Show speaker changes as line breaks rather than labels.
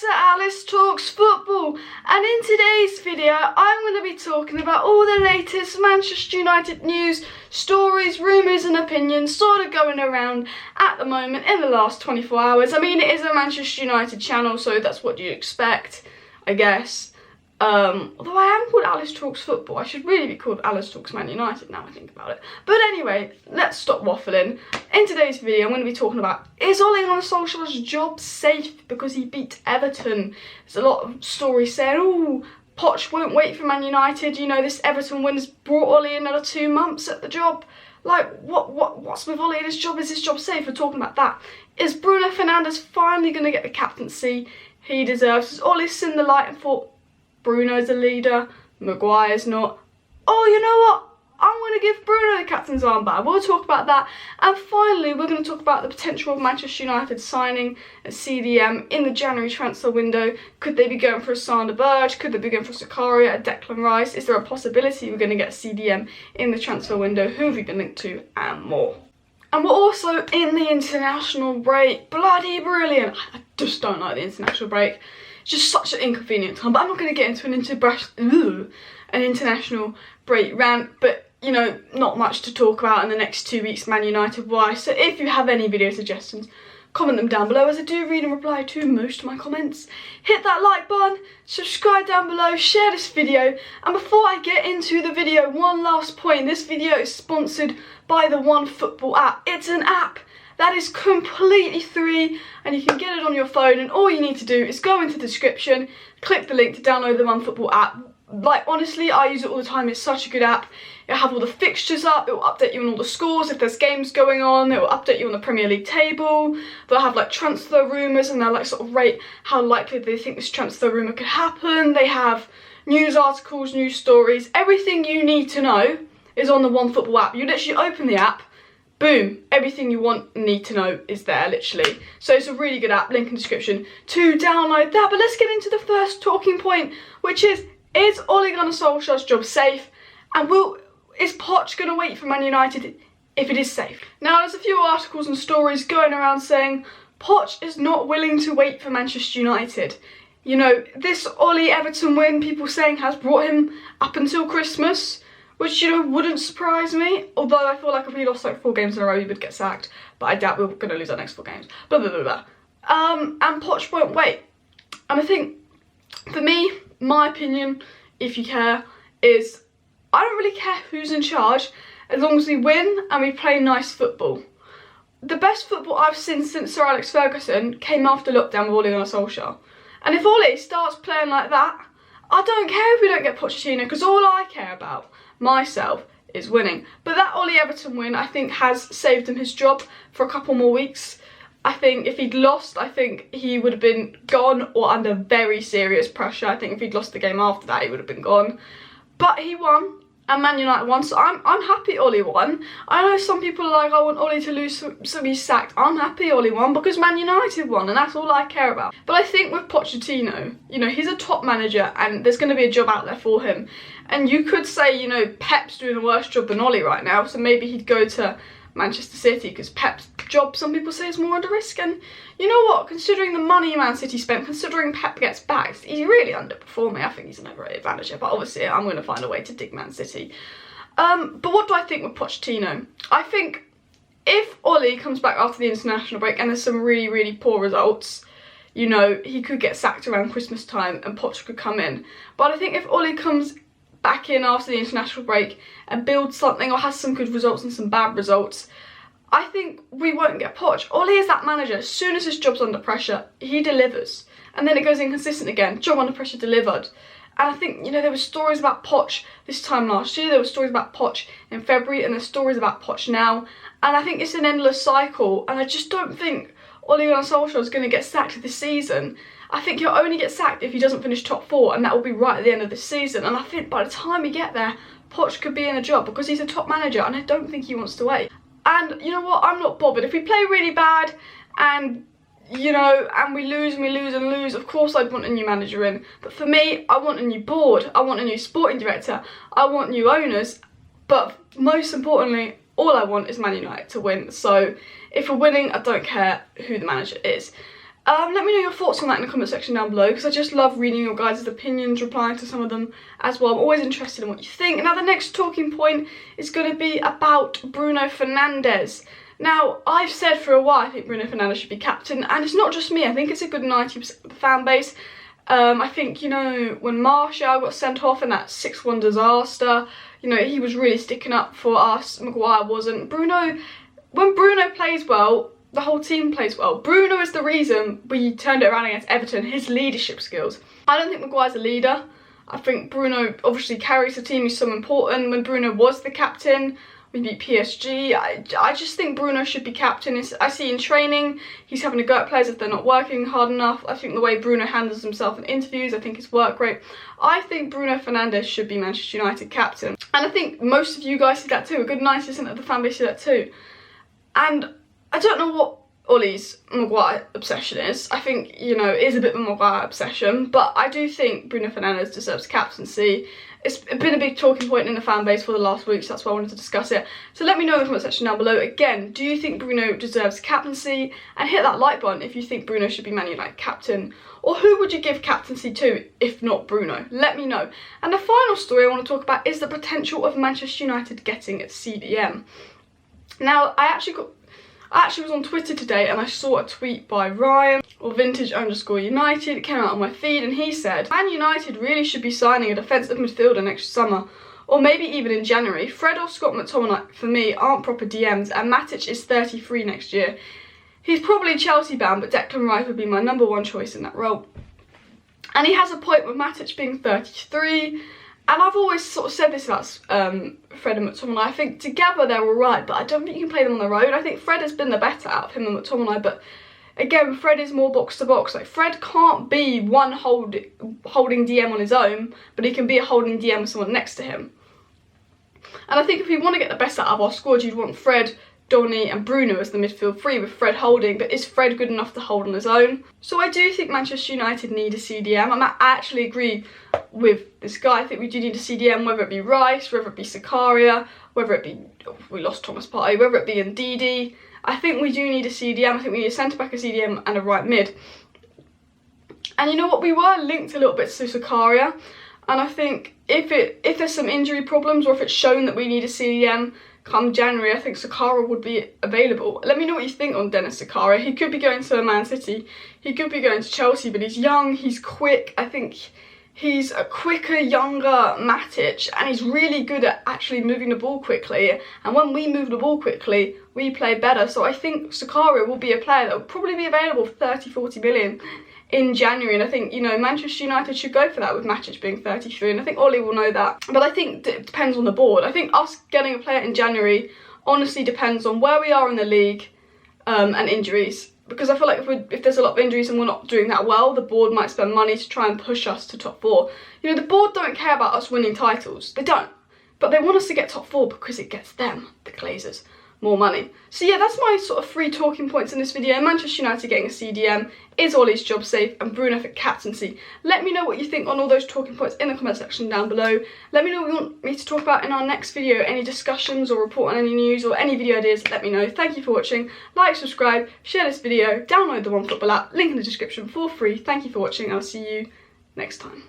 to Alice Talks Football, and in today's video I'm going to be talking about all the latest Manchester United news, stories, rumours and opinions sort of going around at the moment in the last 24 hours. I mean, it is a Manchester United channel, so that's what you expect, I guess. Although I am called Alice Talks Football, I should really be called Alice Talks Man United now I think about it. But anyway, let's stop waffling. In today's video, I'm going to be talking about, is Ole Gunnar Solskjaer's job safe because he beat Everton? There's a lot of stories saying, oh, Poch won't wait for Man United. You know, this Everton win has brought Ole another 2 months at the job. Like, what's with Ole and his job? Is his job safe? We're talking about that. Is Bruno Fernandes finally going to get the captaincy he deserves? Has Ole seen the light and thought, Bruno's a leader, Maguire's not? Oh, you know what? I'm going to give Bruno the captain's armband. We'll talk about that. And finally, we're going to talk about the potential of Manchester United signing a CDM in the January transfer window. Could they be going for a Sander Berge? Could they be going for Zakaria, a Declan Rice? Is there a possibility we're going to get a CDM in the transfer window? Who have we been linked to? And more. And we're also in the international break. Bloody brilliant. I just don't like the international break. It's just such an inconvenient time. But I'm not going to get into an international break rant. But, you know, not much to talk about in the next 2 weeks, Man United wise. So if you have any video suggestions, comment them down below, as I do read and reply to most of my comments. Hit that like button, subscribe down below, share this video. And before I get into the video, one last point. This video is sponsored by the OneFootball app. It's an app that is completely free and you can get it on your phone, and all you need to do is go into the description, click the link to download the OneFootball app. Like, honestly, I use it all the time. It's such a good app. It'll have all the fixtures up, it will update you on all the scores if there's games going on, it will update you on the Premier League table. They'll have like transfer rumours and they'll like sort of rate how likely they think this transfer rumour could happen. They have news articles, news stories, everything you need to know is on the OneFootball app. You literally open the app, boom, everything you want and need to know is there, literally. So it's a really good app, link in the description to download that. But let's get into the first talking point, which is Ole Gunnar Solskjaer's job safe? And is Poch going to wait for Man United if it is safe? Now, there's a few articles and stories going around saying Poch is not willing to wait for Manchester United. You know, this Ole Everton win, people saying, has brought him up until Christmas, which, you know, wouldn't surprise me. Although I feel like if we lost like 4 games in a row, he would get sacked. But I doubt we're going to lose our next 4 games. Blah, blah, blah, blah. And Poch won't wait. And I think, for me, my opinion, if you care, is I don't really care who's in charge as long as we win and we play nice football. The best football I've seen since Sir Alex Ferguson came after lockdown with Ole Gunnar Solskjaer. And if Ole starts playing like that, I don't care if we don't get Pochettino, because all I care about, myself, is winning. But that Ole Everton win, I think, has saved him his job for a couple more weeks. I think if he'd lost, I think he would have been gone or under very serious pressure. I think if he'd lost the game after that, he would have been gone. But he won, and Man United won, so I'm happy Ole won. I know some people are like, I want Ole to lose so he's sacked. I'm happy Ole won because Man United won, and that's all I care about. But I think with Pochettino, you know, he's a top manager and there's going to be a job out there for him. And you could say, you know, Pep's doing a worse job than Ole right now, so maybe he'd go to Manchester City, because Pep's job, some people say, is more under risk. And you know what, considering the money Man City spent, considering Pep gets backed, he's really underperforming. I think he's an overrated manager, but obviously I'm going to find a way to dig Man City. But what do I think with Pochettino? I think if Ole comes back after the international break and there's some really, really poor results, you know, he could get sacked around Christmas time and Poch could come in. But I think if Ole comes back in after the international break and build something, or has some good results and some bad results, I think we won't get Poch. Ole is that manager. As soon as his job's under pressure, he delivers. And then it goes inconsistent again. Job under pressure, delivered. And I think, you know, there were stories about Poch this time last year. There were stories about Poch in February. And there's stories about Poch now. And I think it's an endless cycle. And I just don't think Ole Gunnar Solskjaer is going to get sacked this season. I think he'll only get sacked if he doesn't finish top 4, and that will be right at the end of the season. And I think by the time we get there, Poch could be in a job because he's a top manager, and I don't think he wants to wait. And you know what? I'm not bothered. If we play really bad and, you know, and we lose and we lose and lose, of course I'd want a new manager in. But for me, I want a new board. I want a new sporting director. I want new owners. But most importantly, all I want is Man United to win. So if we're winning, I don't care who the manager is. Let me know your thoughts on that in the comment section down below, because I just love reading your guys' opinions, replying to some of them as well. I'm always interested in what you think. Now, the next talking point is going to be about Bruno Fernandes. Now, I've said for a while I think Bruno Fernandes should be captain, and it's not just me. I think it's a good 90% of the fan base. I think, you know, when Martial got sent off in that 6-1 disaster, you know, he was really sticking up for us. Maguire wasn't. When Bruno plays well, the whole team plays well. Bruno is the reason we turned it around against Everton, his leadership skills. I don't think Maguire's a leader. I think Bruno obviously carries the team, he's so important. When Bruno was the captain, we beat PSG. I just think Bruno should be captain. I see in training, he's having to go at players if they're not working hard enough. I think the way Bruno handles himself in interviews, I think his work rate. I think Bruno Fernandes should be Manchester United captain. And I think most of you guys see that too. A good 90% of the fan base see that too. And I don't know what Oles Maguire obsession is. I think, you know, it is a bit of a Maguire obsession, but I do think Bruno Fernandes deserves captaincy. It's been a big talking point in the fan base for the last week, so that's why I wanted to discuss it. So let me know in the comment section down below. Again, do you think Bruno deserves captaincy? And hit that like button if you think Bruno should be Man United captain. Or who would you give captaincy to if not Bruno? Let me know. And the final story I want to talk about is the potential of Manchester United getting its CDM. Now, I actually was on Twitter today and I saw a tweet by Ryan, or vintage_United, it came out on my feed, and he said, Man United really should be signing a defensive midfielder next summer, or maybe even in January. Fred or Scott McTominay, for me, aren't proper DMs, and Matic is 33 next year. He's probably Chelsea bound, but Declan Rice would be my #1 choice in that role. And he has a point with Matic being 33, and I've always sort of said this about Fred and McTominay. I think together they're alright, but I don't think you can play them on their own. I think Fred has been the better out of him and McTominay, but again, Fred is more box to box. Like, Fred can't be one holding DM on his own, but he can be a holding DM with someone next to him. And I think if we want to get the best out of our squad, you'd want Fred, Donny and Bruno as the midfield three, with Fred holding, but is Fred good enough to hold on his own? So I do think Manchester United need a CDM. I actually agree with this guy. I think we do need a CDM, whether it be Rice, whether it be Zakaria, whether it be, we lost Thomas Partey, whether it be Ndidi. I think we do need a CDM. I think we need a centre-back, a CDM and a right mid. And you know what, we were linked a little bit to Zakaria, and I think if there's some injury problems, or if it's shown that we need a CDM come January, I think Zakaria would be available. Let me know what you think on Dennis Zakaria. He could be going to Man City, he could be going to Chelsea, but he's young, he's quick. I think he's a quicker, younger Matic, and he's really good at actually moving the ball quickly. And when we move the ball quickly, we play better. So I think Zakaria will be a player that will probably be available for 30-40 million in January, and I think, you know, Manchester United should go for that with Matic being 33, and I think Ole will know that. But I think it depends on the board. I think us getting a player in January honestly depends on where we are in the league and injuries, because I feel like if there's a lot of injuries and we're not doing that well, the board might spend money to try and push us to top 4. You know, the board don't care about us winning titles, they don't, but they want us to get top 4 because it gets them, the Glazers, more money. So yeah, that's my sort of 3 talking points in this video. Manchester United getting a CDM, is Ole's job safe, and Bruno for captaincy. Let me know what you think on all those talking points in the comment section down below. Let me know what you want me to talk about in our next video, any discussions or report on any news or any video ideas, let me know. Thank you for watching. Like, subscribe, share this video, download the OneFootball app, link in the description for free. Thank you for watching, I'll see you next time.